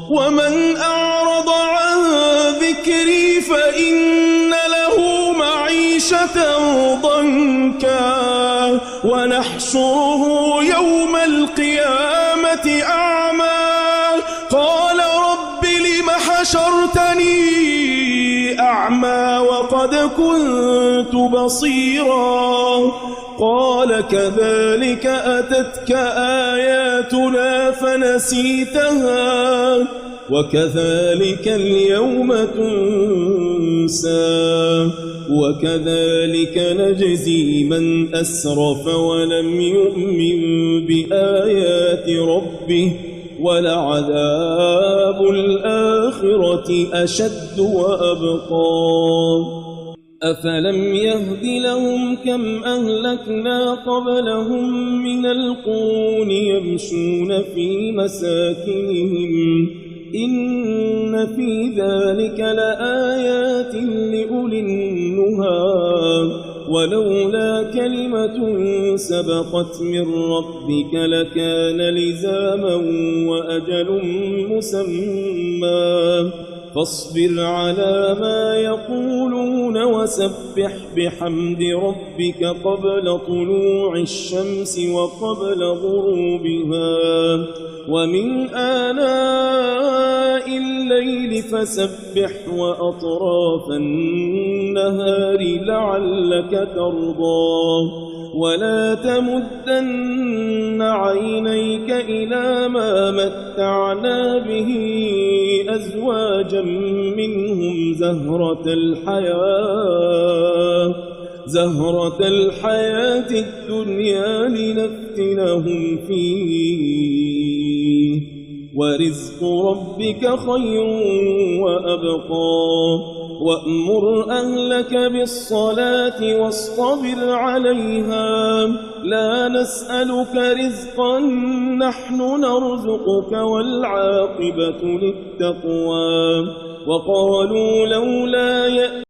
ومن أعرض عن ذكري فإن له معيشة ضنكا ونحشره يوم القيامة أعمى قال رب لم حشرتني أعمى وقد كنت بصيرا قال كذلك أتتك آياتنا فنسيتها وكذلك اليوم تنسى وكذلك نجزي من أسرف ولم يؤمن بآيات ربه ولعذاب الآخرة أشد وأبقى أفلم يهد لهم كم أهلكنا قبلهم من القرون يمشون في مساكنهم إن في ذلك لآيات لأولي النهى ولولا كلمة سبقت من ربك لكان لزاما وأجل مسمى فاصبر على ما يقولون وسبح بحمد ربك قبل طلوع الشمس وقبل غروبها ومن آناء الليل فسبح وأطراف النهار لعلك ترضى ولا تمدن عينيك إلى ما متعنا به أزواجا منهم زهرة الحياة الدنيا لنفتنهم فيه ورزق ربك خير وأبقى وأمر أهلك بالصلاة واصطبر عليها لا نسألك رزقا نحن نرزقك والعاقبة للتقوى وقالوا لولا